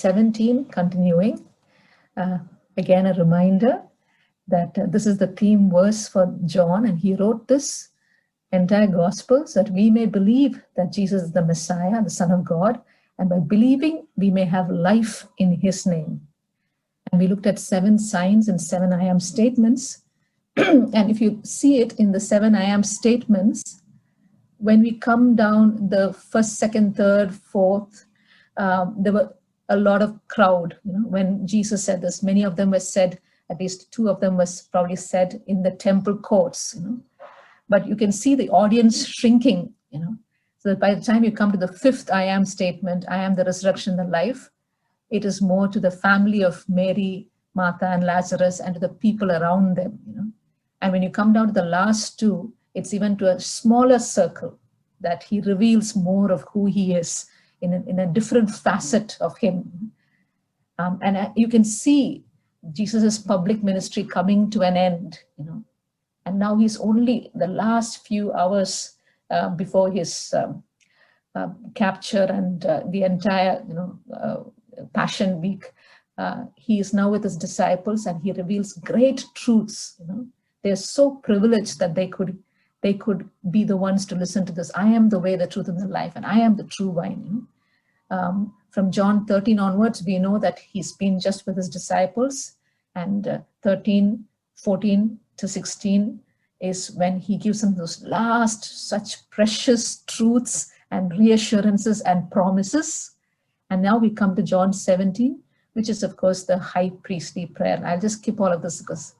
17, continuing. Again, a reminder that this is the theme verse for John, and he wrote this entire gospel so that we may believe that Jesus is the Messiah, the Son of God, and by believing we may have life in his name. And we looked at 7 signs and 7 I am statements. And if you see it in the 7 I am statements, when we come down the first, second, third, fourth, there were a lot of crowd. When Jesus said this, many of them were said, at least 2 of them was probably said in the temple courts. But you can see the audience shrinking. So that by the time you come to the 5th I am statement, I am the resurrection, the life, it is more to the family of Mary, Martha, and Lazarus, and to the people around them. And when you come down to the last 2, it's even to a smaller circle that he reveals more of who he is in a different facet of him. And you can see Jesus's public ministry coming to an end, and now he's only the last few hours before his capture and the entire, Passion Week. He is now with his disciples, and he reveals great truths. They're so privileged that they could be the ones to listen to this. I am the way, the truth, and the life, and I am the true vine. From John 13 onwards, we know that he's been just with his disciples, and 13, 14 to 16 is when he gives them those last such precious truths and reassurances and promises. And now we come to John 17, which is, of course, the high priestly prayer. I'll just skip all of this because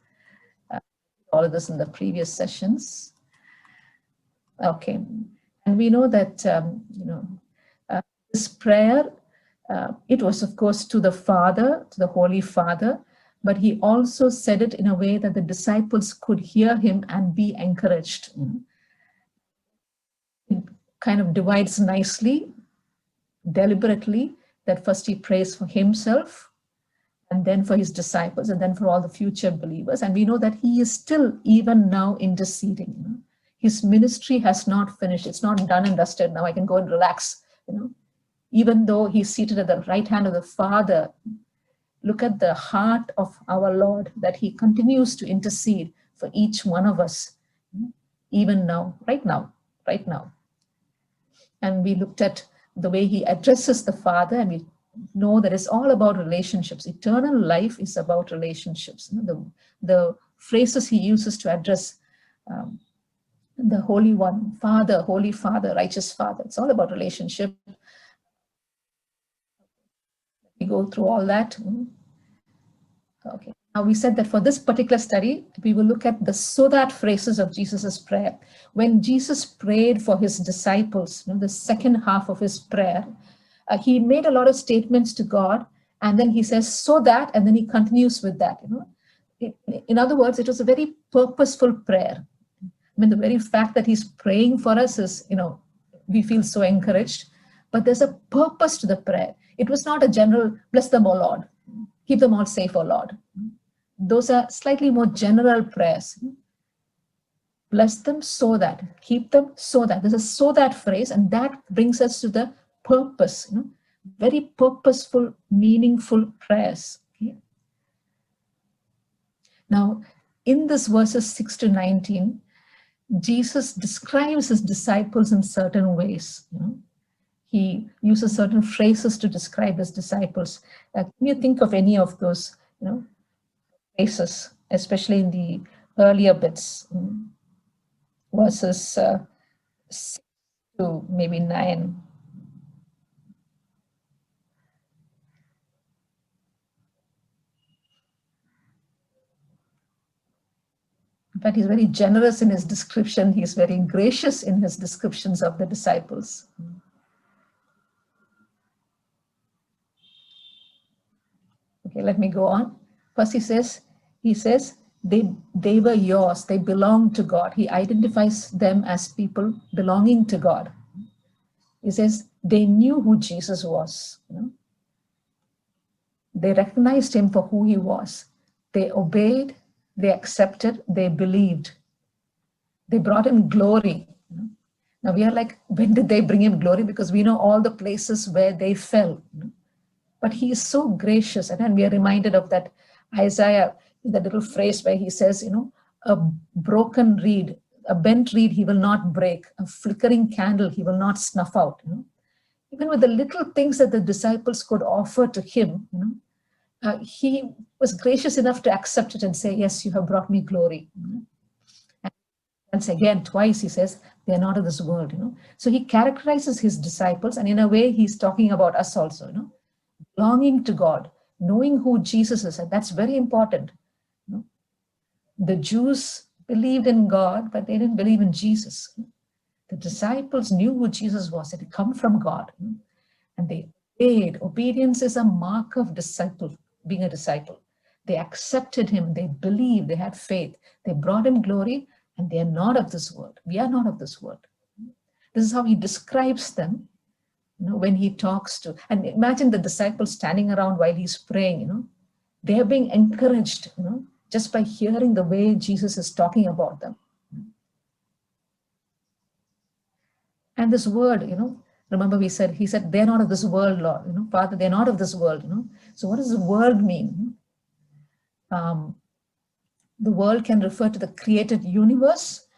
all of this in the previous sessions. Okay, and we know that this prayer, it was, of course, to the Father, to the Holy Father, but he also said it in a way that the disciples could hear him and be encouraged. It kind of divides nicely, deliberately, that first he prays for himself, and then for his disciples, and then for all the future believers. And we know that he is still, even now, interceding. His ministry has not finished. It's not done and dusted. Now I can go and relax. Even though he's seated at the right hand of the Father, look at the heart of our Lord, that he continues to intercede for each one of us, even now, right now. And we looked at the way he addresses the Father, and we know that it's all about relationships. Eternal life is about relationships. The phrases he uses to address the Holy One, Father, Holy Father, Righteous Father, it's all about relationship. We go through all that. Okay. Now we said that for this particular study, we will look at the so that phrases of Jesus's prayer. When Jesus prayed for his disciples, the second half of his prayer, he made a lot of statements to God, and then he says, so that, and then he continues with that. In other words, it was a very purposeful prayer. The very fact that he's praying for us is, we feel so encouraged, but there's a purpose to the prayer. It was not a general, bless them, O Lord, keep them all safe, O Lord. Those are slightly more general prayers. Bless them so that, keep them so that. There's a so that phrase, and that brings us to the purpose, very purposeful, meaningful prayers. Okay? Now, in this verses 6 to 19, Jesus describes his disciples in certain ways. He uses certain phrases to describe his disciples. Can you think of any of those, phrases, especially in the earlier bits, verses 6 to maybe 9? But he's very generous in his description. He's very gracious in his descriptions of the disciples. Okay, let me go on. First he says, they were yours, they belong to God. He identifies them as people belonging to God. He says, they knew who Jesus was. They recognized him for who he was. They obeyed, they accepted, they believed. They brought him glory. Now we are like, when did they bring him glory? Because we know all the places where they fell. but he is so gracious. And then we are reminded of that Isaiah, the little phrase where he says, a broken reed, a bent reed he will not break, a flickering candle he will not snuff out. Even with the little things that the disciples could offer to him, he was gracious enough to accept it and say, yes, you have brought me glory. And once again, twice he says, they are not of this world. So he characterizes his disciples, and in a way he's talking about us also, belonging to God, knowing who Jesus is, and that's very important. The Jews believed in God, but they didn't believe in Jesus. The disciples knew who Jesus was, that he come from God, and they obeyed. Obedience is a mark of being a disciple. They accepted him, they believed, they had faith, they brought him glory, and they are not of this world. We are not of this world. This is how he describes them, when he talks to, and imagine the disciples standing around while he's praying, they are being encouraged, just by hearing the way Jesus is talking about them. And this word, remember he said, they're not of this world, Lord, Father, they're not of this world, So what does the world mean? The world can refer to the created universe.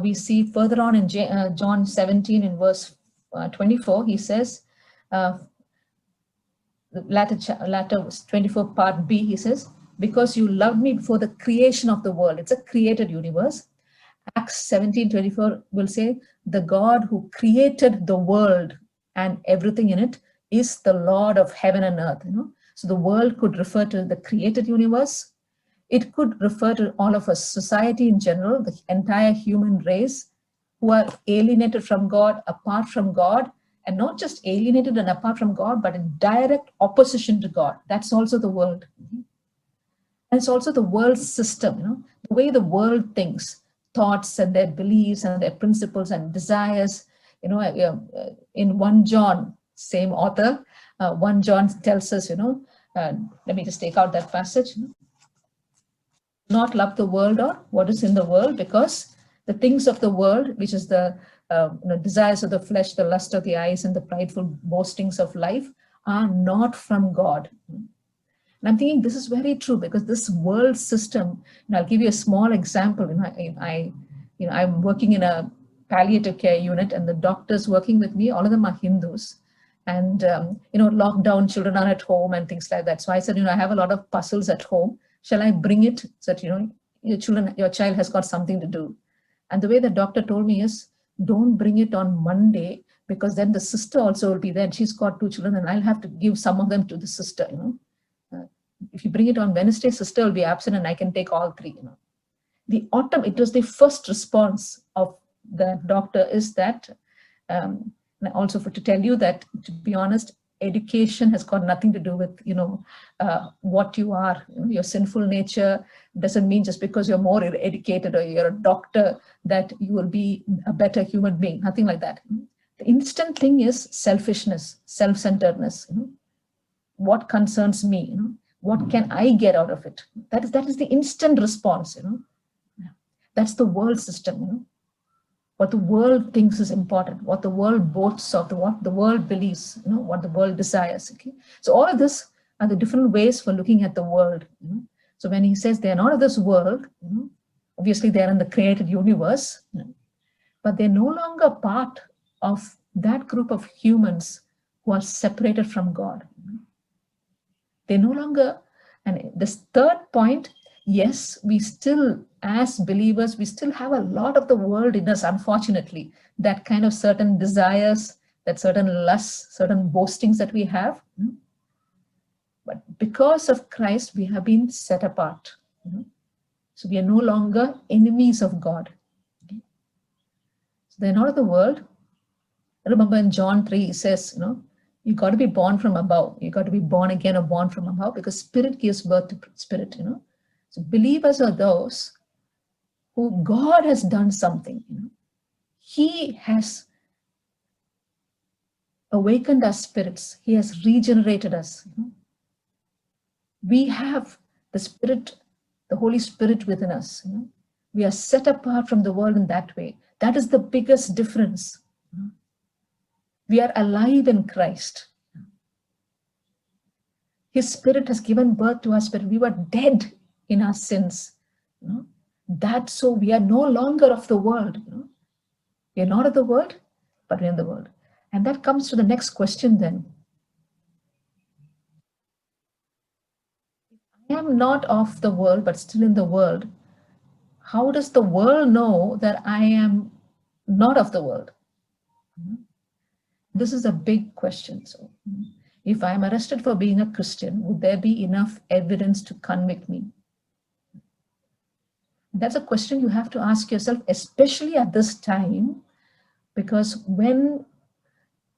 We see further on in John 17 in verse 24, he says, the latter 24 part B, he says, because you loved me before the creation of the world. It's a created universe. Acts 17:24 will say, the God who created the world and everything in it is the Lord of heaven and earth. So the world could refer to the created universe. It could refer to all of us, society in general, the entire human race, who are alienated from God, apart from God, and not just alienated and apart from God, but in direct opposition to God. That's also the world. And it's also the world system, the way the world thinks, thoughts and their beliefs and their principles and desires. In 1 John, same author, 1 John tells us, let me just take out that passage. Not love the world or what is in the world, because the things of the world, which is the desires of the flesh, the lust of the eyes, and the prideful boastings of life, are not from God. And I'm thinking this is very true, because this world system, and I'll give you a small example. I'm working in a palliative care unit, and the doctors working with me, all of them are Hindus. And, lockdown, children are at home and things like that. So I said, I have a lot of puzzles at home. Shall I bring it so that, your child has got something to do? And the way the doctor told me is, don't bring it on Monday, because then the sister also will be there, and she's got 2 children, and I'll have to give some of them to the sister, If you bring it on Wednesday, sister will be absent and I can take all 3, It was the first response of the doctor is that, also to tell you that, to be honest, education has got nothing to do with, what you are. Your sinful nature doesn't mean just because you're more educated or you're a doctor that you will be a better human being, nothing like that. The instant thing is selfishness, self-centeredness. What concerns me? What can I get out of it? That is the instant response. That's the world system. What the world thinks is important, what the world boasts of, what the world believes, what the world desires. Okay, so all of this are the different ways for looking at the world. So when he says they are not of this world, obviously they are in the created universe, but they're no longer part of that group of humans who are separated from God. They no longer, and this third point, yes, we still, as believers, we still have a lot of the world in us, unfortunately, that kind of certain desires, that certain lusts, certain boastings that we have. But because of Christ, we have been set apart. So we are no longer enemies of God. So they're not of the world. Remember in John 3, he says, you got to be born from above. You got to be born again or born from above, because spirit gives birth to spirit. So believers are those who God has done something. He has awakened our spirits. He has regenerated us. We have the Spirit, the Holy Spirit within us. We are set apart from the world in that way. That is the biggest difference. We are alive in Christ. His Spirit has given birth to us, but we were dead in our sins. That so we are no longer of the world. We are not of the world, but we're in the world. And that comes to the next question then. I am not of the world, but still in the world. How does the world know that I am not of the world? This is a big question. So, if I am arrested for being a Christian, would there be enough evidence to convict me? That's a question you have to ask yourself, especially at this time, because when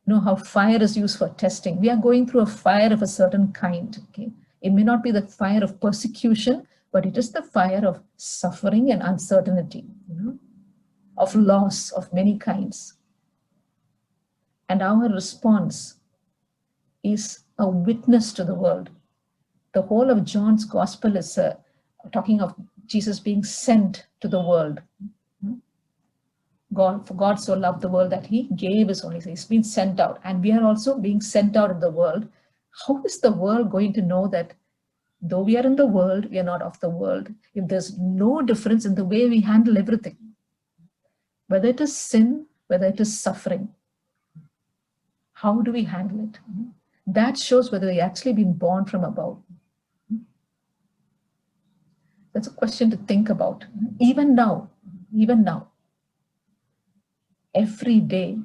how fire is used for testing, we are going through a fire of a certain kind. Okay, it may not be the fire of persecution, but it is the fire of suffering and uncertainty, of loss of many kinds. And our response is a witness to the world. The whole of John's gospel is talking of Jesus being sent to the world. For God so loved the world that he gave his only son. He's been sent out, and we are also being sent out in the world. How is the world going to know that though we are in the world, we are not of the world, if there's no difference in the way we handle everything? Whether it is sin, whether it is suffering, how do we handle it? That shows whether we actually been born from above. That's a question to think about. Even now, every day.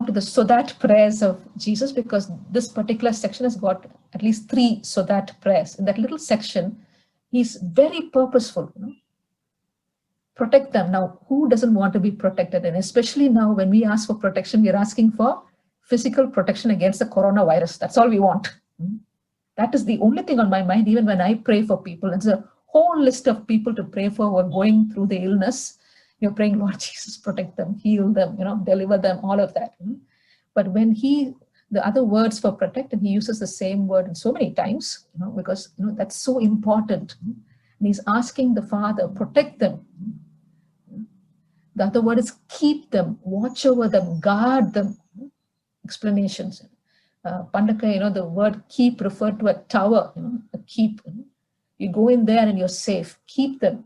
To the so that prayers of Jesus, because this particular section has got at least 3 so that prayers. In that little section, he's very purposeful. Protect them. Now, who doesn't want to be protected? And especially now when we ask for protection, we're asking for physical protection against the coronavirus. That's all we want. That is the only thing on my mind, even when I pray for people. It's a whole list of people to pray for who are going through the illness. You're praying, Lord Jesus, protect them, heal them, deliver them, all of that. But when the other words for protect, and he uses the same word in so many times, because that's so important. And he's asking the Father, protect them. The other word is keep them, watch over them, guard them. Explanations. Pandaka, the word keep referred to a tower, a keep. You go in there and you're safe. Keep them.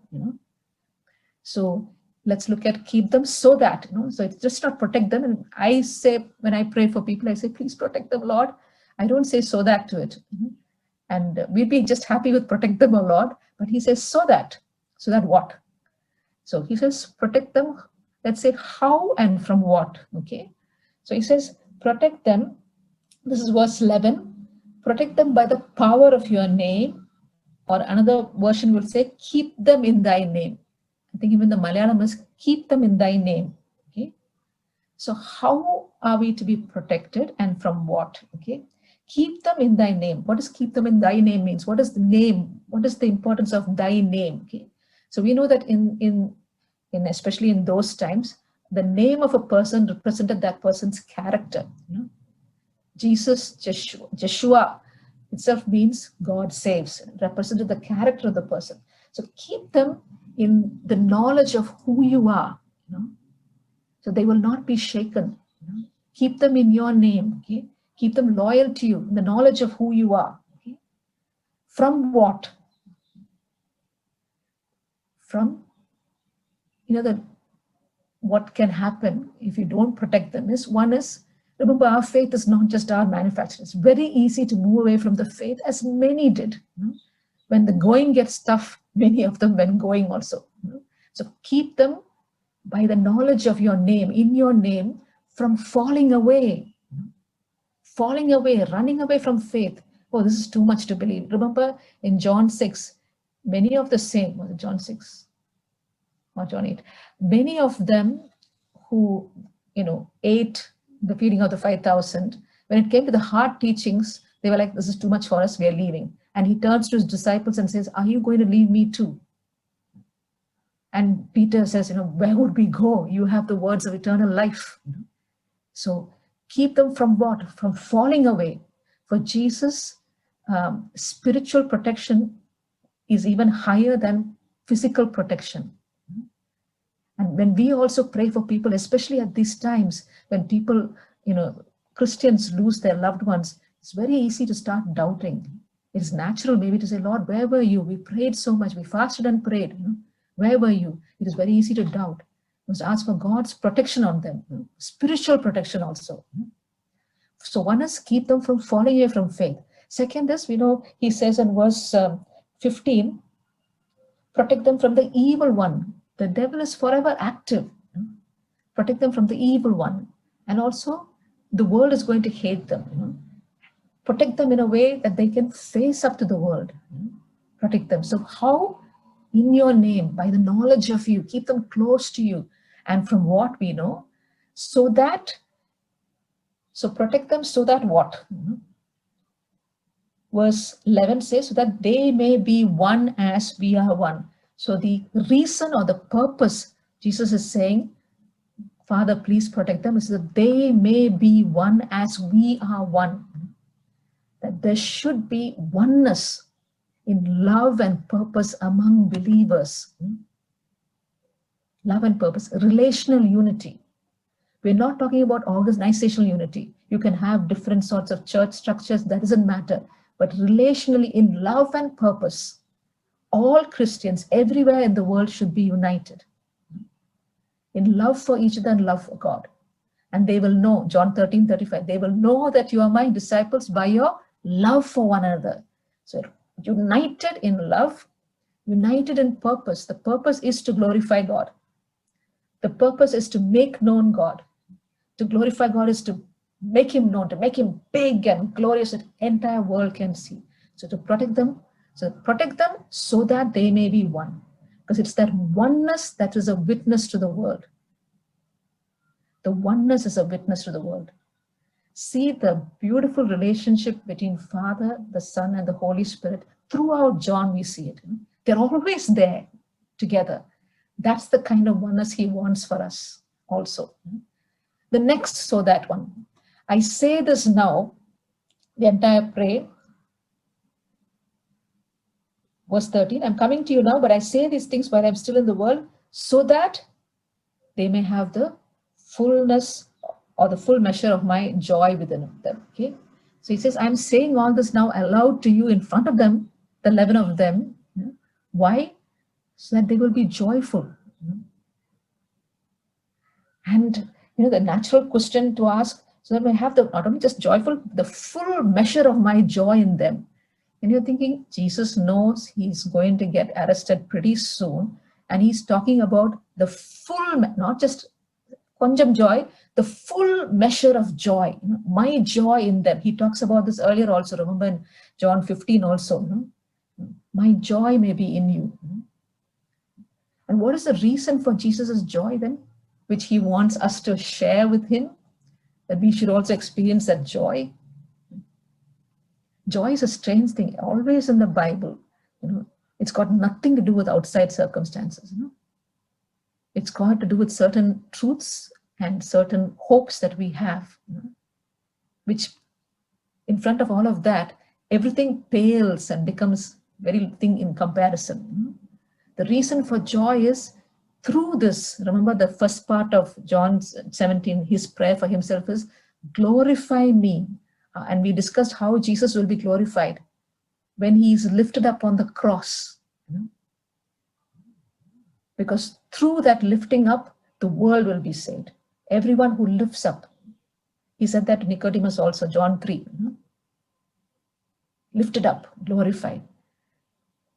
So let's look at keep them so that, so it's just not protect them. And I say, when I pray for people, I say, please protect them, Lord. I don't say so that to it. And we'd be just happy with protect them, O Lord. But he says so that what? So he says protect them. Let's say how and from what. Okay. So he says protect them. This is verse 11. Protect them by the power of your name. Or another version will say keep them in thy name. I think even the Malayalam is keep them in thy name. Okay. So how are we to be protected and from what? Okay. Keep them in thy name. What does keep them in thy name means? What is the name? What is the importance of thy name? Okay. So we know that in especially in those times, the name of a person represented that person's character. Jesus, Joshua itself means God saves, represented the character of the person. So keep them in the knowledge of who you are, so they will not be shaken. Keep them in your name. Okay? Keep them loyal to you, in the knowledge of who you are. Okay? From what? From, what can happen if you don't protect them is, one is, remember, our faith is not just our manufacture. It's very easy to move away from the faith, as many did. When the going gets tough, many of them went going also. So keep them by the knowledge of your name, in your name, from falling away, running away from faith. Oh, this is too much to believe. Remember in John 6, many of the same, was it John 6 or John 8? Many of them who, ate the feeding of the 5,000, when it came to the hard teachings, they were like, this is too much for us, we are leaving. And he turns to his disciples and says, are you going to leave me too? And Peter says, where would we go? You have the words of eternal life. So keep them from what? From falling away. For Jesus, spiritual protection is even higher than physical protection. And when we also pray for people, especially at these times, when people, Christians lose their loved ones, it's very easy to start doubting. It's natural maybe to say, Lord, where were you? We prayed so much. We fasted and prayed. Where were you? It is very easy to doubt. We must ask for God's protection on them, spiritual protection also. So one is keep them from falling away from faith. Second is, he says in verse 15, protect them from the evil one. The devil is forever active. Protect them from the evil one. And also, the world is going to hate them. Protect them in a way that they can face up to the world. Protect them. So how? In your name, by the knowledge of you, keep them close to you. And from what we know, so protect them so that what? Verse 11 says, so that they may be one as we are one. So the reason or the purpose, Jesus is saying, Father, please protect them, is that they may be one as we are one. That there should be oneness in love and purpose among believers. Love and purpose, relational unity. We're not talking about organizational unity. You can have different sorts of church structures, that doesn't matter. But relationally, in love and purpose, all Christians everywhere in the world should be united. In love for each other and love for God. And they will know, John 13:35, they will know that you are my disciples by your love for one another. So united in love, united in purpose. The purpose is to glorify God. The purpose is to make known God. To glorify God is to make him known, to make him big and glorious that the entire world can see. So to protect them, so that they may be one. Because it's that oneness that is a witness to the world. The oneness is a witness to the world. See the beautiful relationship between Father, the Son, and the Holy Spirit. Throughout John, we see it. They're always there together. That's the kind of oneness he wants for us also. The next, so that one. I say this now, the entire prayer. Verse 13, I'm coming to you now, but I say these things while I'm still in the world, so that they may have the fullness or the full measure of my joy within them. Okay. So he says, I'm saying all this now aloud to you in front of them, the 11 of them. Why? So that they will be joyful. And the natural question to ask, so that we have the not only just joyful, the full measure of my joy in them. And you're thinking, Jesus knows he's going to get arrested pretty soon. And he's talking about the full, not just konjam joy, the full measure of joy. My joy in them. He talks about this earlier also. Remember in John 15 also. My joy may be in you. And what is the reason for Jesus's joy then? Which he wants us to share with him. That we should also experience that joy. Joy is a strange thing, always in the Bible. It's got nothing to do with outside circumstances. It's got to do with certain truths and certain hopes that we have, which in front of all of that, everything pales and becomes very thing in comparison. The reason for joy is through this. Remember the first part of John 17, his prayer for himself is, glorify me. And we discussed how Jesus will be glorified when he is lifted up on the cross. Because through that lifting up, the world will be saved. Everyone who lifts up. He said that to Nicodemus also, John 3. Lifted up, glorified.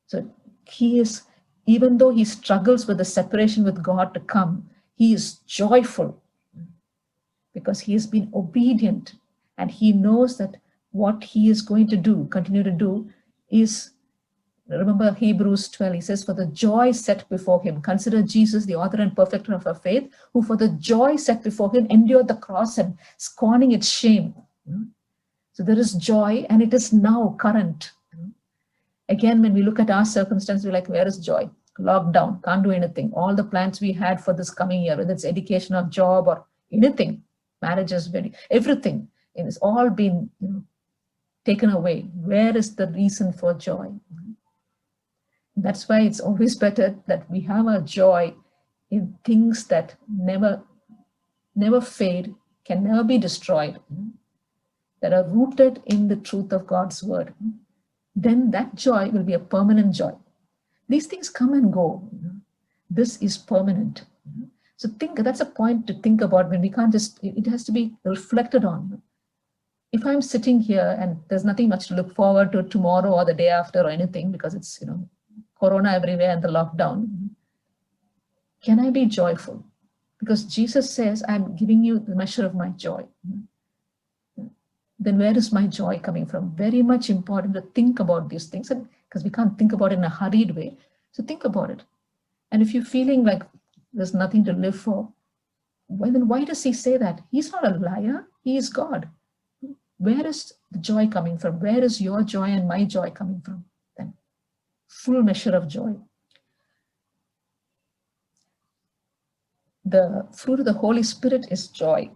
So he is, even though he struggles with the separation with God to come, he is joyful because he has been obedient. And he knows that what he is going to do, continue to do, is, remember Hebrews 12, he says, for the joy set before him. Consider Jesus, the author and perfecter of our faith, who for the joy set before him endured the cross and scorning its shame. So there is joy, and it is now current. Again, when we look at our circumstances, we're like, where is joy? Lockdown, can't do anything. All the plans we had for this coming year, whether it's education or job or anything, marriages, everything. It has all been taken away. Where is the reason for joy? That's why it's always better that we have our joy in things that never fade, can never be destroyed. that are rooted in the truth of God's word, then that joy will be a permanent joy. These things come and go. This is permanent. So that's a point to think about when we can't just, it has to be reflected on. If I'm sitting here and there's nothing much to look forward to tomorrow or the day after or anything, because it's, Corona everywhere and the lockdown, can I be joyful? Because Jesus says, I'm giving you the measure of my joy. Then where is my joy coming from? Very much important to think about these things, and because we can't think about it in a hurried way. So think about it. And if you're feeling like there's nothing to live for, well, then why does he say that? He's not a liar. He is God. Where is the joy coming from? Where is your joy and my joy coming from? Then full measure of joy. The fruit of the Holy Spirit is joy.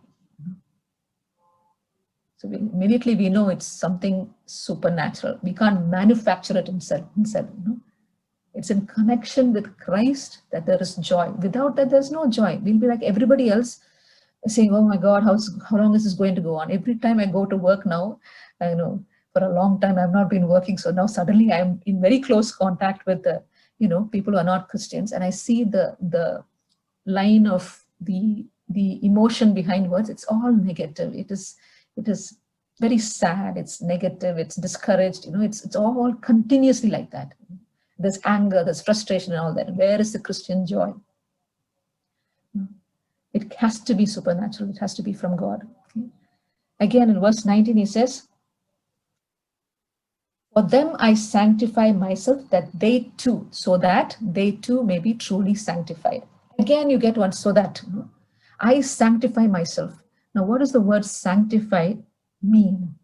So immediately we know it's something supernatural. We can't manufacture it himself. It's in connection with Christ that there is joy. Without that, there's no joy. We'll be like everybody else, saying, oh my God, how long is this going to go on? Every time I go to work now, I know for a long time I've not been working. So now suddenly I'm in very close contact with people who are not Christians. And I see the line of the emotion behind words. It's all negative. It is very sad. It's negative. It's discouraged. It's all continuously like that. There's anger, there's frustration and all that. Where is the Christian joy? It has to be supernatural. It has to be from God. Okay? Again, in verse 19, he says, for them I sanctify myself, so that they too may be truly sanctified. Again, you get one, so that I sanctify myself. Now, what does the word sanctify mean?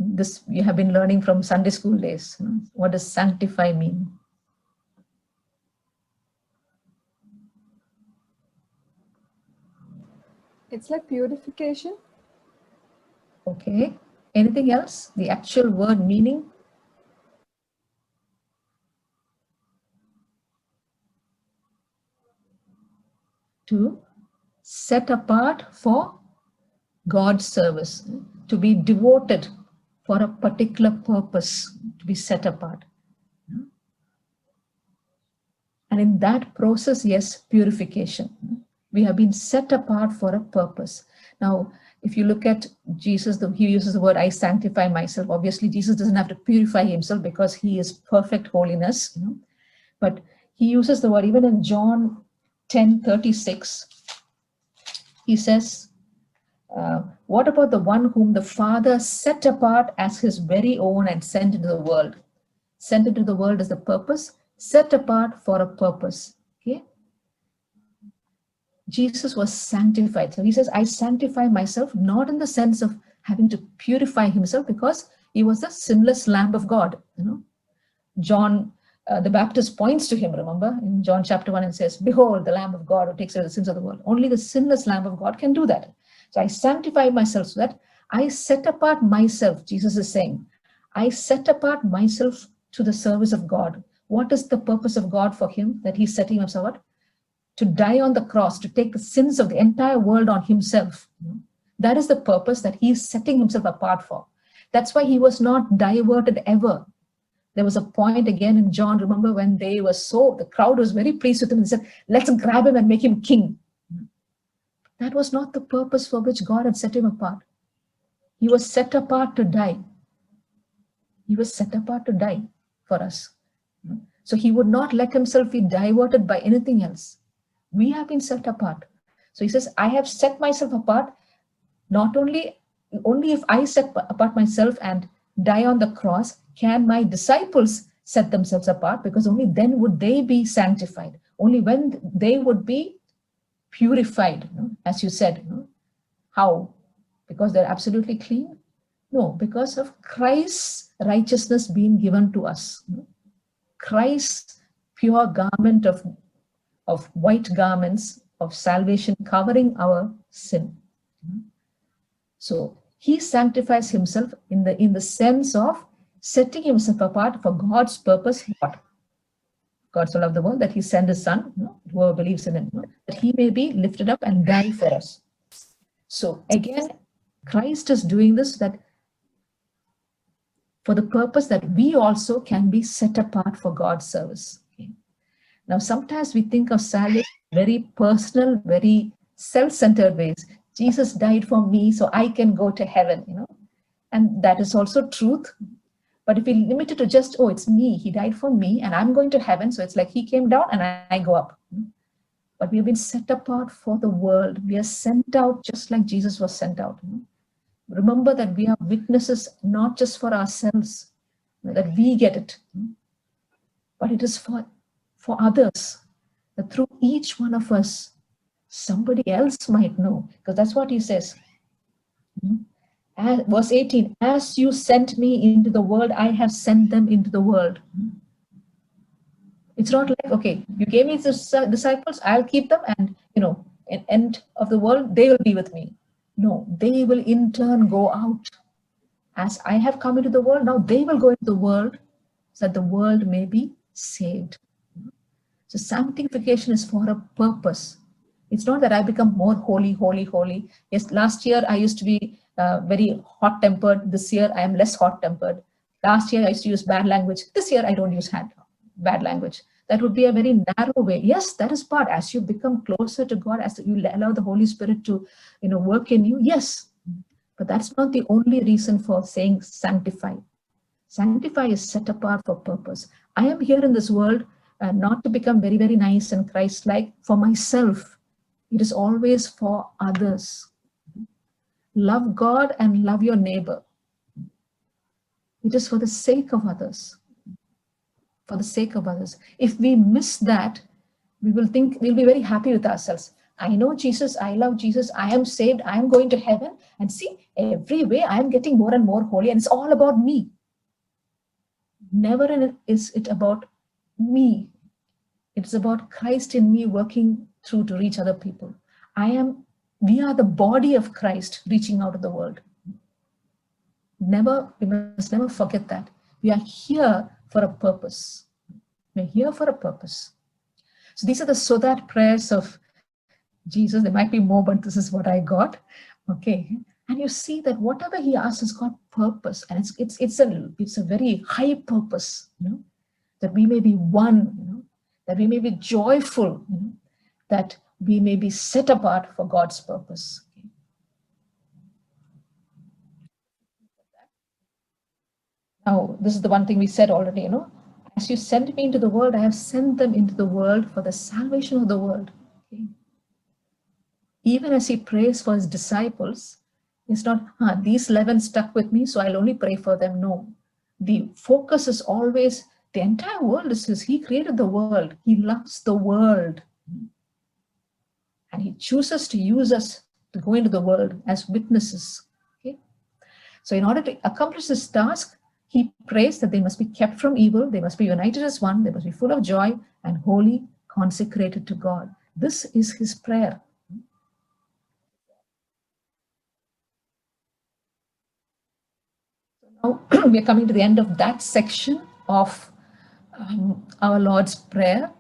This you have been learning from Sunday school days. What does sanctify mean? It's like purification. Okay. Anything else? The actual word meaning? To set apart for God's service, to be devoted for a particular purpose, to be set apart. And in that process, yes, purification. We have been set apart for a purpose. Now, if you look at Jesus, he uses the word, I sanctify myself. Obviously, Jesus doesn't have to purify himself because he is perfect holiness. But he uses the word, even in John 10:36, he says, what about the one whom the Father set apart as his very own and sent into the world? Sent into the world is the purpose, set apart for a purpose. Okay? Jesus was sanctified. So he says, I sanctify myself, not in the sense of having to purify himself, because he was the sinless Lamb of God. John the Baptist points to him, remember, in John chapter 1, and says, behold, the Lamb of God who takes away the sins of the world. Only the sinless Lamb of God can do that. So I sanctify myself so that I set apart myself, Jesus is saying, I set apart myself to the service of God. What is the purpose of God for him that he's setting himself up? To die on the cross, to take the sins of the entire world on himself. That is the purpose that he's setting himself apart for. That's why he was not diverted ever. There was a point again in John, remember, when the crowd was very pleased with him and said, let's grab him and make him king. That was not the purpose for which God had set him apart. He was set apart to die. He was set apart to die for us. So he would not let himself be diverted by anything else. We have been set apart. So he says, I have set myself apart, not only if I set apart myself and die on the cross, can my disciples set themselves apart, because only then would they be sanctified. Only when they would be purified, as you said. How? Because they're absolutely clean? No, because of Christ's righteousness being given to us. Christ's pure garment of white garments of salvation covering our sin. So he sanctifies himself in the sense of setting himself apart for God's purpose. God so loved the world that he sent his son, whoever believes in him, that he may be lifted up and die for us. So again, Christ is doing this that for the purpose that we also can be set apart for God's service. Okay? Now, sometimes we think of salvation very personal, very self-centered ways. Jesus died for me so I can go to heaven, and that is also truth. But if we limit it to just, oh, it's me, he died for me and I'm going to heaven, so it's like he came down and I go up. But we have been set apart for the world. We are sent out just like Jesus was sent out. Remember that we are witnesses not just for ourselves, that we get it, but it is for others, that through each one of us, somebody else might know, because that's what he says. Verse 18, as you sent me into the world, I have sent them into the world. It's not like, okay, you gave me the disciples, I'll keep them, and at end of the world, they will be with me. No, they will in turn go out. As I have come into the world, now they will go into the world so that the world may be saved. So sanctification is for a purpose. It's not that I become more holy, holy, holy. Yes, last year I used to be very hot-tempered. This year I am less hot-tempered. Last year I used to use bad language. This year I don't use bad language. That would be a very narrow way. Yes, that is part. As you become closer to God, as you allow the Holy Spirit to work in you, yes. But that's not the only reason for saying sanctify. Sanctify is set apart for purpose. I am here in this world not to become very, very nice and Christ-like for myself. It is always for others. Love God and love your neighbor. It is for the sake of others. For the sake of others. If we miss that, we will think we'll be very happy with ourselves. I know Jesus, I love Jesus, I am saved, I am going to heaven, and see, every way I am getting more and more holy, and it's all about me. Never is it about me. It's about Christ in me working through to reach other people. We are the body of Christ reaching out to the world. We must never forget that. We are here for a purpose. We're here for a purpose. So these are the so that prayers of Jesus. There might be more, but this is what I got. Okay. And you see that whatever he asks has got purpose, and it's a very high purpose, that we may be one, that we may be joyful, that we may be set apart for God's purpose. Okay. Now, this is the one thing we said already, as you sent me into the world, I have sent them into the world for the salvation of the world. Okay. Even as he prays for his disciples, it's not, these 11 stuck with me, so I'll only pray for them. No, the focus is always, the entire world is his. He created the world. He loves the world. And he chooses to use us to go into the world as witnesses. Okay? So in order to accomplish this task, he prays that they must be kept from evil, they must be united as one, they must be full of joy and holy, consecrated to God. This is his prayer. So now we are coming to the end of that section of our Lord's Prayer.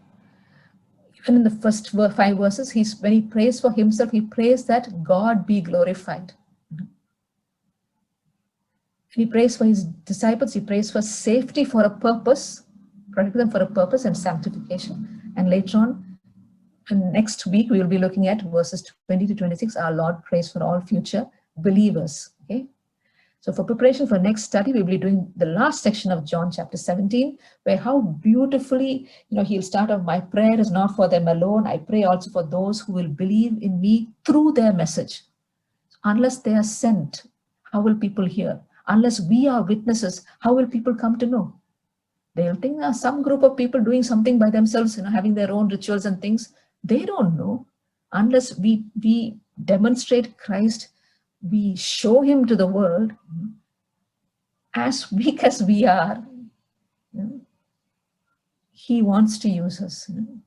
Even in the first 5 verses, when he prays for himself, he prays that God be glorified. He prays for his disciples, he prays for safety for a purpose, protect them for a purpose, and sanctification. And later on, next week, we will be looking at verses 20 to 26. Our Lord prays for all future believers. Okay. So for preparation for next study, we'll be doing the last section of John chapter 17, where how beautifully, he'll start off, my prayer is not for them alone. I pray also for those who will believe in me through their message. Unless they are sent, how will people hear? Unless we are witnesses, how will people come to know? They'll think some group of people doing something by themselves, having their own rituals and things. They don't know. Unless we demonstrate Christ, we show him to the world, as weak as we are, he wants to use us. And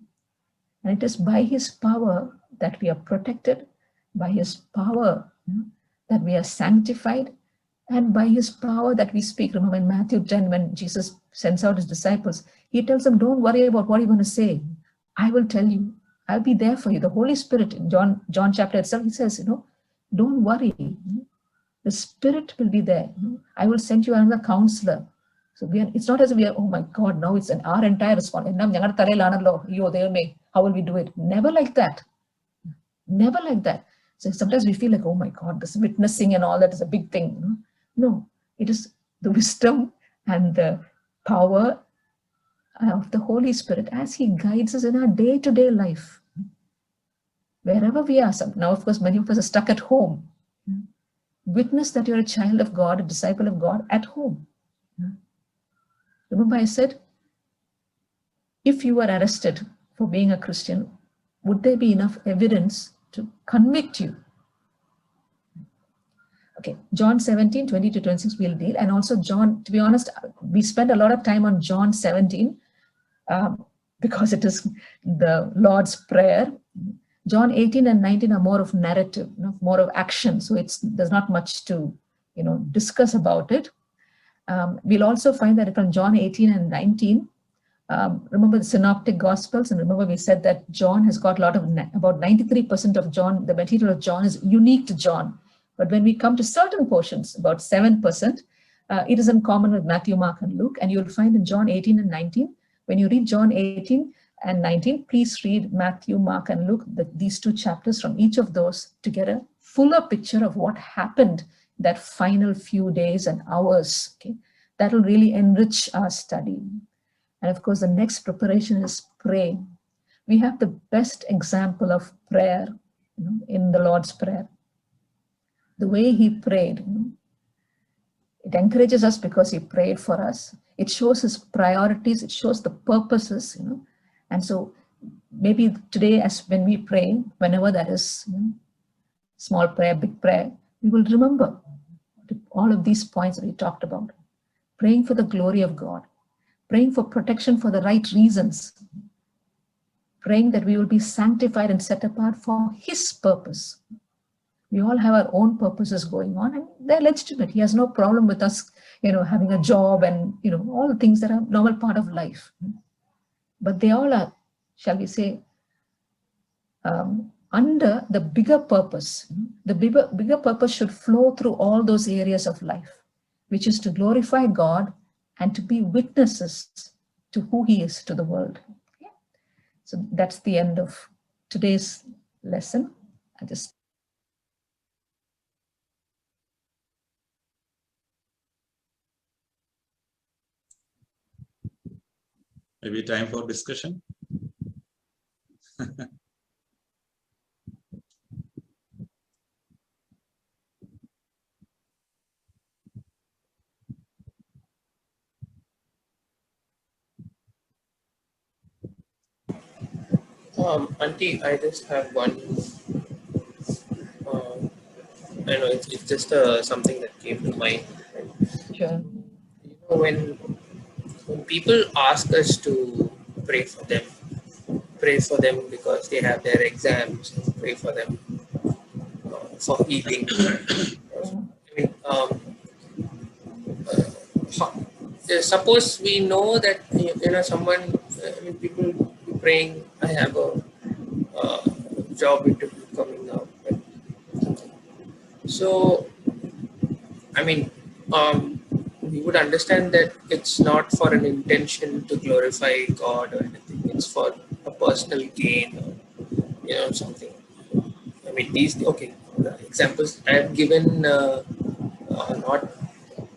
it is by his power that we are protected, by his power that we are sanctified, and by his power that we speak. Remember in Matthew 10, when Jesus sends out his disciples, he tells them, don't worry about what you're going to say. I will tell you. I'll be there for you. The Holy Spirit, in John chapter itself, he says, don't worry. The Spirit will be there. I will send you another counselor. So it's not as if we are, oh my God, now it's our entire responsibility. How will we do it? Never like that. Never like that. So sometimes we feel like, oh my God, this witnessing and all that is a big thing. No, it is the wisdom and the power of the Holy Spirit as He guides us in our day-to-day life. Wherever we are. Now, of course, many of us are stuck at home. Witness that you're a child of God, a disciple of God at home. Remember I said, if you were arrested for being a Christian, would there be enough evidence to convict you? Okay, John 17, 20 to 26 we'll deal. And also John, to be honest, we spend a lot of time on John 17 because it is the Lord's Prayer. John 18 and 19 are more of narrative, more of action. So there's not much to, discuss about it. We'll also find that from John 18 and 19, remember the synoptic gospels, and remember we said that John has got about 93% of John, the material of John is unique to John. But when we come to certain portions, about 7%, it is in common with Matthew, Mark, and Luke. And you'll find in John 18 and 19, when you read John 18 and 19, please read Matthew, Mark, and Luke, these two chapters from each of those to get a fuller picture of what happened that final few days and hours. Okay, that will really enrich our study. And of course, the next preparation is pray. We have the best example of prayer in the Lord's Prayer. The way He prayed, it encourages us because He prayed for us. It shows His priorities. It shows the purposes, And so maybe today, as when we pray, whenever there is small prayer, big prayer, we will remember all of these points that we talked about. Praying for the glory of God. Praying for protection for the right reasons. Praying that we will be sanctified and set apart for His purpose. We all have our own purposes going on, and they're legitimate. He has no problem with us, having a job and, all the things that are normal part of life. But they all are, shall we say, under the bigger purpose. The bigger purpose should flow through all those areas of life, which is to glorify God and to be witnesses to who He is to the world. Okay? So that's the end of today's lesson. Maybe time for discussion. Auntie, I just have one. I know it's just something that came to mind. Sure. When people ask us to pray for them because they have their exams, pray for them for healing. Suppose we know that someone, people praying, I have a job interview coming up. So, we would understand that it's not for an intention to glorify God or anything. It's for a personal gain or something. The examples I have given are not,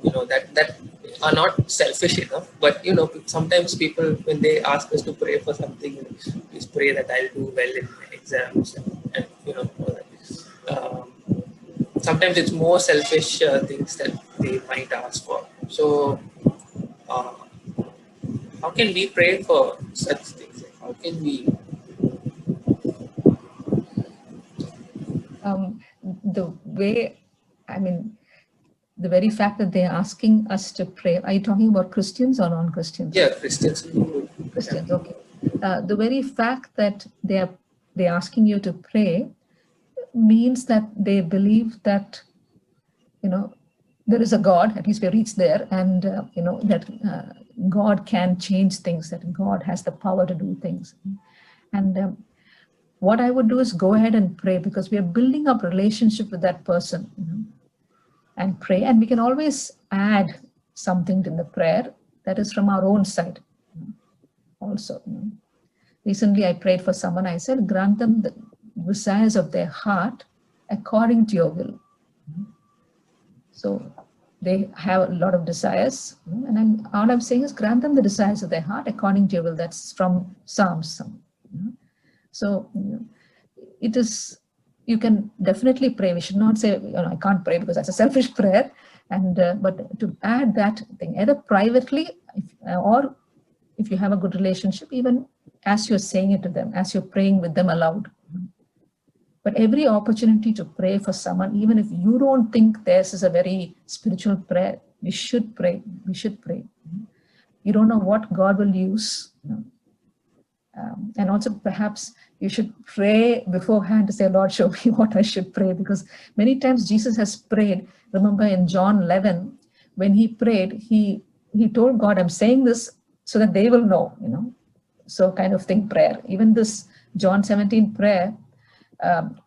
that are not selfish enough. But sometimes people, when they ask us to pray for something, please pray that I'll do well in my exams, and all that. Sometimes it's more selfish things that they might ask for. So, how can we pray for such things? How can we? The very fact that they're asking us to pray, are you talking about Christians or non-Christians? Yeah, Christians. Christians, okay. The very fact that they're asking you to pray means that they believe that, there is a God, at least we reach there, and, that God can change things, that God has the power to do things. And what I would do is go ahead and pray, because we are building up relationship with that person. and pray. And we can always add something in the prayer that is from our own side also. Recently, I prayed for someone. I said, grant them the desires of their heart according to your will. So they have a lot of desires, and all I'm saying is grant them the desires of their heart according to your will. That's from Psalms. So it is, you can definitely pray. We should not say, I can't pray because that's a selfish prayer. And but to add that thing, either privately or if you have a good relationship, even as you're saying it to them, as you're praying with them aloud. But every opportunity to pray for someone, even if you don't think theirs is a very spiritual prayer, we should pray. We should pray. You don't know what God will use. And also perhaps you should pray beforehand to say, Lord, show me what I should pray. Because many times Jesus has prayed. Remember in John 11, when he prayed, he told God, I'm saying this so that they will know, So kind of thing prayer. Even this John 17 prayer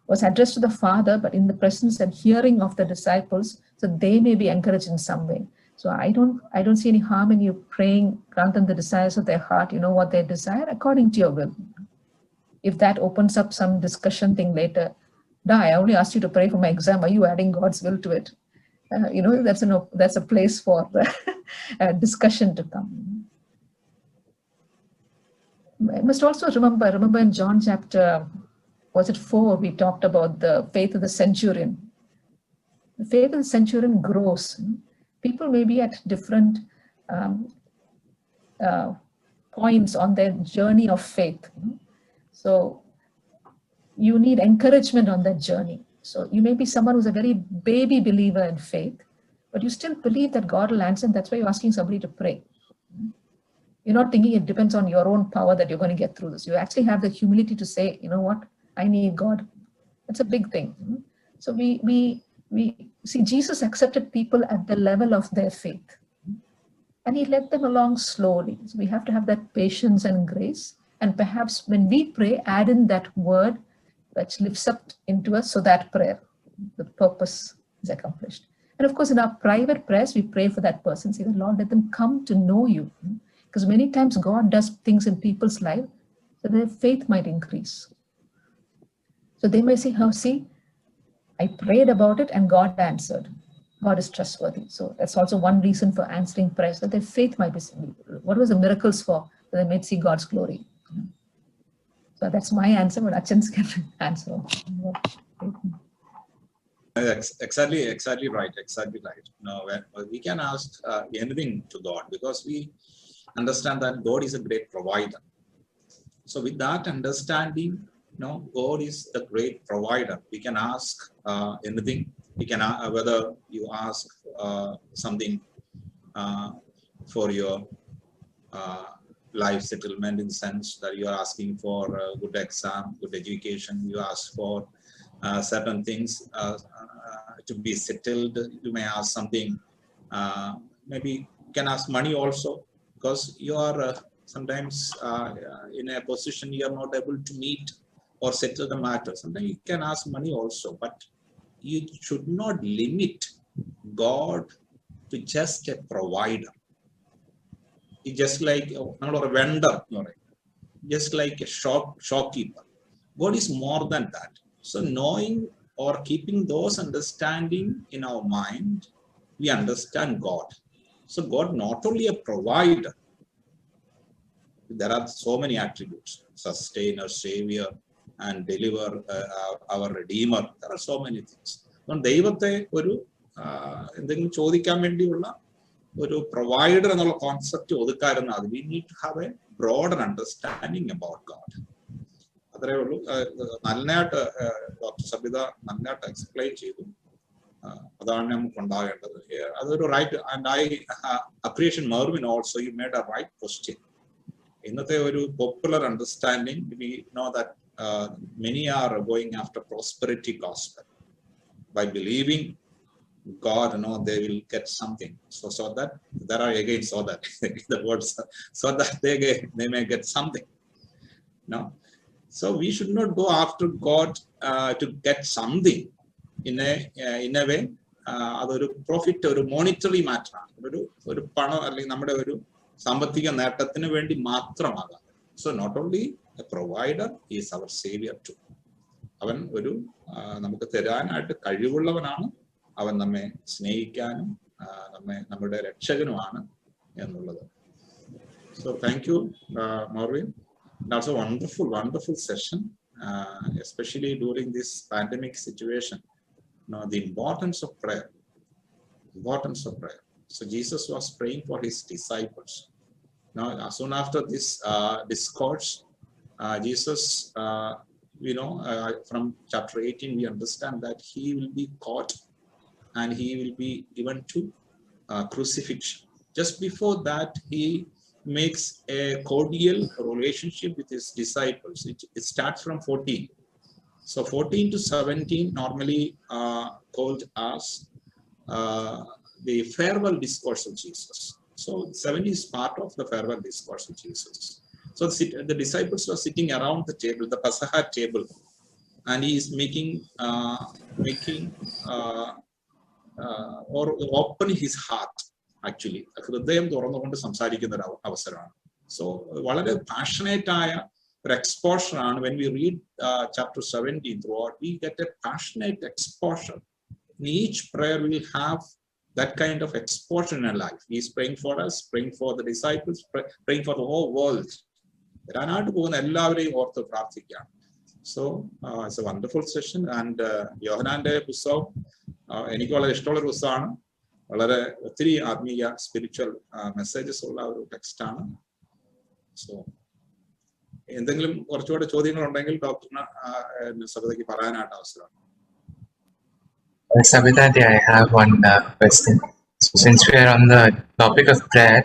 was addressed to the Father, but in the presence and hearing of the disciples, so they may be encouraged in some way. So I don't see any harm in you praying, grant them the desires of their heart, what they desire according to your will. If that opens up some discussion thing later, I only asked you to pray for my exam. Are you adding God's will to it? That's a place for discussion to come. I must also remember in John chapter, was it 4, we talked about the faith of the centurion. The faith of the centurion grows. People may be at different points on their journey of faith. So you need encouragement on that journey. So you may be someone who's a very baby believer in faith, but you still believe that God will answer, and that's why you're asking somebody to pray. You're not thinking it depends on your own power that you're going to get through this. You actually have the humility to say, you know what, I need God. That's a big thing. So we see Jesus accepted people at the level of their faith, and he led them along slowly. So we have to have that patience and grace. And perhaps when we pray, add in that word which lifts up into us, so that prayer, the purpose is accomplished. And of course, in our private prayers, we pray for that person. Say, Lord, let them come to know you. Because many times God does things in people's life so their faith might increase. So they may say, see, I prayed about it and God answered. God is trustworthy. So that's also one reason for answering prayers, that their faith might be. What was the miracles for? So they might see God's glory. So that's my answer, but Achans can answer. Exactly right. Now, we can ask anything to God because we understand that God is a great provider. So with that understanding, God is the great provider. We can ask anything. We can whether you ask something for your life settlement, in the sense that you are asking for a good exam, good education. You ask for certain things to be settled. You may ask something. Maybe you can ask money also, because you are sometimes in a position you are not able to meet or settle the matter. Sometimes you can ask money also, but you should not limit God to just a provider. It's just like a vendor, just like a shopkeeper. God is more than that. So knowing or keeping those understanding in our mind, we understand God. So God not only a provider, there are so many attributes: sustainer, savior, and deliver, our redeemer. There are so many things. Deivate എന്തെങ്കിലും ചോദിക്കാൻ വേണ്ടിയുള്ള ഒരു provider എന്നുള്ള concept ഒതുക്കാരുന്ന അത്, we need to have a broader understanding about God. അത്രേ ഉള്ളൂ. നന്നായിട്ട് doctor Sabitha നന്നായിട്ട് എക്സ്പ്ലെയിൻ ചെയ്തു. അതാണ് നമുക്ക് ഉണ്ടാകേണ്ടത്. അതൊരു right. And I appreciate Mervin also, you made a right question. ഇന്നത്തെ ഒരു popular understanding, we know that many are going after prosperity gospel. By believing God, they will get something. So that there are again, so that the words, so that they may get something. No, so we should not go after God to get something in a way അതൊരു profit, ഒരു monetary മാറ്ററാണ്, ഒരു പണം അല്ലെങ്കിൽ നമ്മുടെ ഒരു സാമ്പത്തിക നേട്ടത്തിന് വേണ്ടി മാത്രമാകാം. So not only a provider is our saviour too. അവൻ ഒരു നമുക്ക് തരാനായിട്ട് കഴിവുള്ളവനാണ്, അവൻ നമ്മെ സ്നേഹിക്കാനും നമ്മുടെ രക്ഷകനുമാണ് എന്നുള്ളത്. So thank you Morvin. Also wonderful session, especially during this pandemic situation. The importance of prayer. So Jesus was praying for his disciples. Now, soon after this discourse, Jesus, from chapter 18, we understand that he will be caught and he will be given to crucifixion. Just before that, he makes a cordial relationship with his disciples. It starts from 14. So 14 to 17 normally called as the farewell discourse of Jesus. So 7 is part of the farewell discourse of Jesus. So the disciples were sitting around the table, the Passover table, and he is or open his heart. Actually ഹൃദയം തുറന്നുകൊണ്ട് സംസാരിക്കുന്ന ഒരു അവസരമാണ്. So വളരെ passionate ആയ ഒരു exposure ആണ്. When we read chapter 17 throughout, we get a passionate exposure. In each prayer we will have that kind of exposure in our life. He is praying for us, praying for the disciples, praying for the whole world. വരാനായിട്ട് പോകുന്ന എല്ലാവരെയും ഓർത്ത് പ്രാർത്ഥിക്കുകയാണ്. So it's A wonderful session. And യോഹന്നാന്റെ പുസ്തകം എനിക്ക് വളരെ ഇഷ്ടമുള്ള ഒരു പുസ്തകമാണ്. വളരെ ഒത്തിരി ആത്മീയ സ്പിരിച്വൽ മെസ്സേജസ് ഉള്ള ഒരു ടെക്സ്റ്റ് ആണ്. സോ എന്തെങ്കിലും കുറച്ചുകൂടെ ചോദ്യങ്ങൾ ഉണ്ടെങ്കിൽ ഡോക്ടറിന് സബിതയ്ക്ക് പറയാനായിട്ട് അവസരമാണ്. Sabita, I have one question. So since we are on the topic of prayer,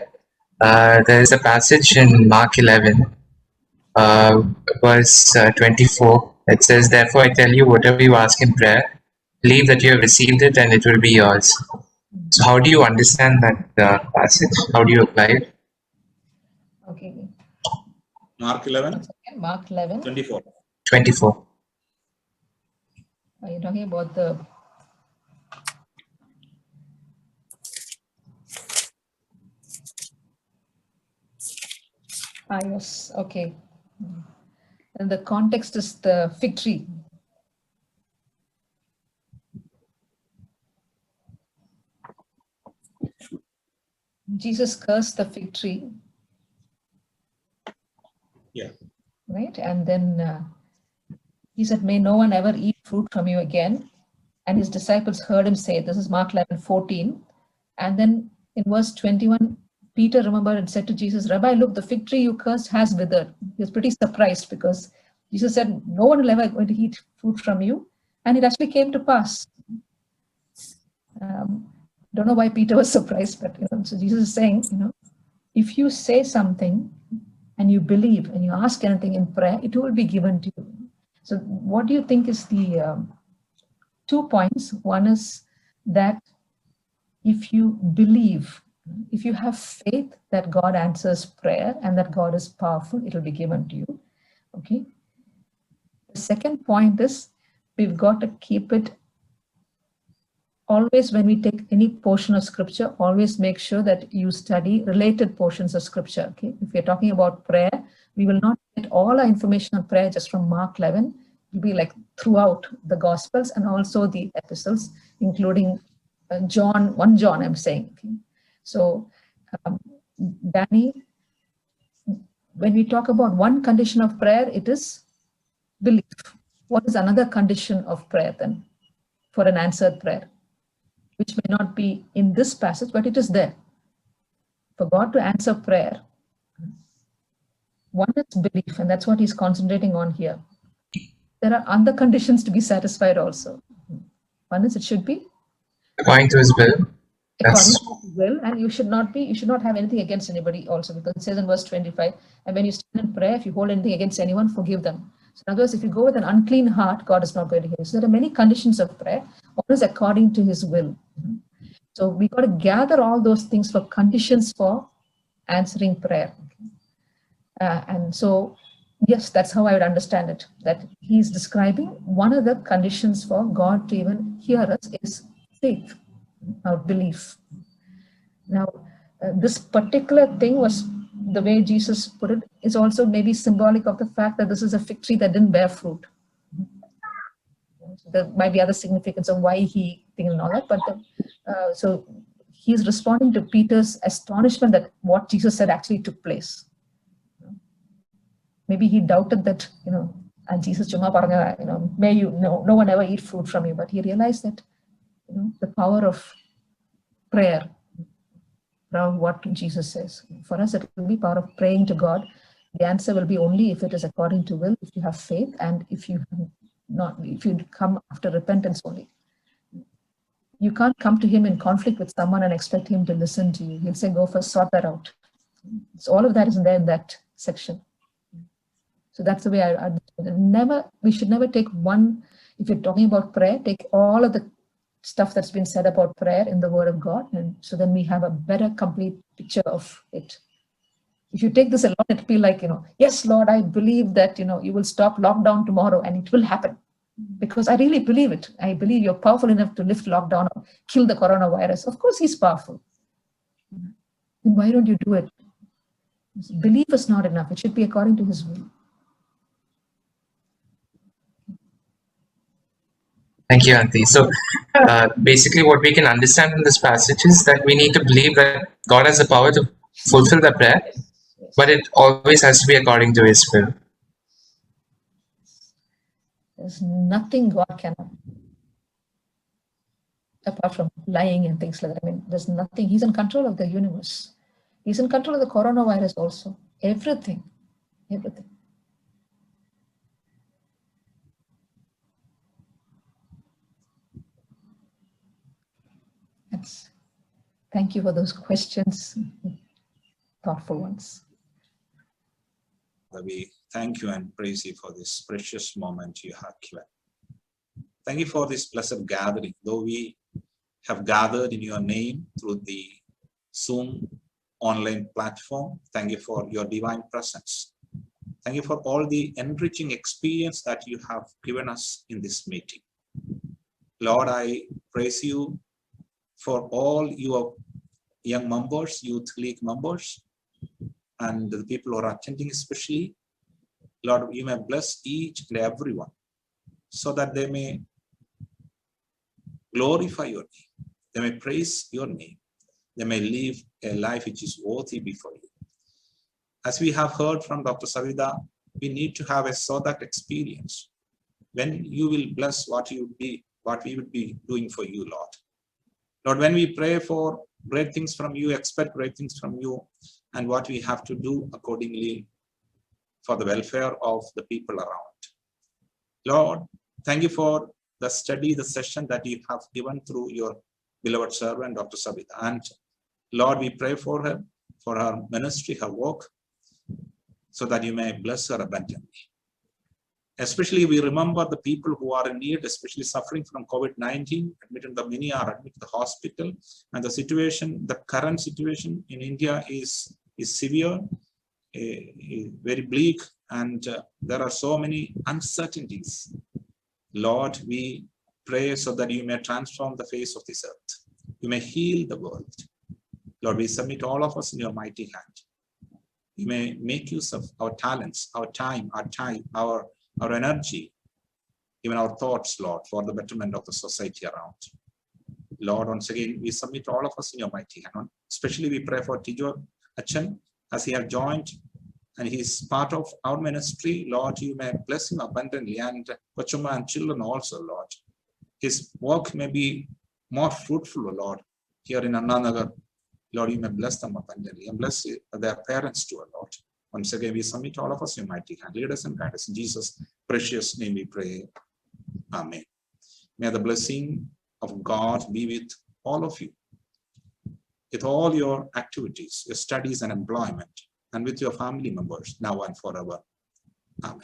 there is a passage in Mark 11, verse 24. It says, "Therefore I tell you, whatever you ask in prayer, believe that you have received it and it will be yours." So how do you understand that passage? How do you apply it? Okay. Mark 11. Mark 11. 24. 24. Are you talking about the... yes, okay. And the context is the fig tree. Jesus cursed the fig tree. Yeah. Right? And then he said, "May no one ever eat fruit from you again." And his disciples heard him say, this is Mark 11:14. And then in verse 21, Peter remembered and said to Jesus, "Rabbi, look, the fig tree you cursed has withered." He was pretty surprised because Jesus said, "No one will ever going to eat fruit from you." And it actually came to pass. Don't know why Peter was surprised, but so Jesus is saying, if you say something and you believe and you ask anything in prayer, it will be given to you. So what do you think is the 2 points? One is that if you believe, if you have faith that God answers prayer and that God is powerful, it will be given to you. Okay. The second point is we've got to keep it always, when we take any portion of scripture, always make sure that you study related portions of scripture. Okay, if we're talking about prayer, we will not get all our information on prayer just from Mark 11. It will be like throughout the Gospels and also the epistles, including John, 1 John, I'm saying. Okay? So, Danny, when we talk about one condition of prayer, it is belief. What is another condition of prayer then for an answered prayer? Which may not be in this passage, but it is there. For God to answer prayer, one is belief, and that's what he's concentrating on here. There are other conditions to be satisfied also. One is it should be According to his will. according to his will, and you should not have anything against anybody also, because it says in verse 25, and when you stand in prayer, if you hold anything against anyone, forgive them. So in other words, if you go with an unclean heart, God is not going to hear you. So there are many conditions of prayer. One is according to his will. So we got to gather all those things for conditions for answering prayer. And so, yes, that's how I would understand it, that he's describing one of the conditions for God to even hear us is faith. our belief. Now, this particular thing was, the way Jesus put it, is also maybe symbolic of the fact that this is a fig tree that didn't bear fruit. There might be other significance of why he thinks and all that, but so he's responding to Peter's astonishment that what Jesus said actually took place. Maybe he doubted that, and Jesus, may you, no one ever eat fruit from you, but he realized that, the power of prayer around what Jesus says. For us, it will be power of praying to God. The answer will be only if it is according to will, if you have faith, and if you come after repentance only. You can't come to him in conflict with someone and expect him to listen to you. He'll say, go first, sort that out. So all of that is there in that section. So that's the way we should never take one, if you're talking about prayer, take all of the stuff that's been said about prayer in the Word of God, and so then we have a better, complete picture of it. If you take this alone, it'll be like, yes, Lord, I believe that, you will stop lockdown tomorrow, and it will happen. Because I really believe it. I believe you're powerful enough to lift lockdown or kill the coronavirus. Of course, he's powerful. Then why don't you do it? Belief is not enough. It should be according to his will. Thank you, Auntie. So basically what we can understand from this passage is that we need to believe that God has the power to fulfill the prayer, Yes. but it always has to be according to his will. There's nothing God cannot, apart from lying and things like that. I mean, there's nothing. He's in control of the universe. He's in control of the coronavirus also. Everything. Thank you for those questions, thoughtful ones. We thank you and praise you for this precious moment you have given. Thank you for this blessed gathering. Though we have gathered in your name through the Zoom online platform, thank you for your divine presence. Thank you for all the enriching experience that you have given us in this meeting. Lord, I praise you for all your young members, youth league members, and the people who are attending especially. Lord, you may bless each and everyone so that they may glorify your name. They may praise your name. They may live a life which is worthy before you. As we have heard from Dr. Savita, we need to have a Sodak experience. When you will bless what we would be doing for you, Lord. Lord, when we pray for great things from you, expect great things from you, and what we have to do accordingly for the welfare of the people around. Lord, thank you for the study, the session that you have given through your beloved servant, Dr. Savita. And Lord, we pray for her, for her ministry, her work, so that you may bless her abundantly. Especially we remember the people who are in need, especially suffering from COVID-19, many are admitted to the hospital, and the situation, the current situation in India is severe, very bleak, and there are so many uncertainties. Lord, we pray so that you may transform the face of this earth. You may heal the world. Lord, we submit all of us in your mighty hand. You may make use of our talents, our time, our energy, even our thoughts, Lord, for the betterment of the society around. Lord, once again, we submit all of us in your mighty hand. Especially we pray for Tijo Achan, as he has joined and he is part of our ministry. Lord, you may bless him abundantly, and Pachuma and children also, Lord. His work may be more fruitful, Lord, here in Annanagar. Lord, you may bless them abundantly and bless their parents too, Lord. Once again, we submit all of us in your mighty hand. Lead us and guide us. In Jesus' precious name we pray. Amen. May the blessing of God be with all of you, with all your activities, your studies and employment, and with your family members now and forever. Amen.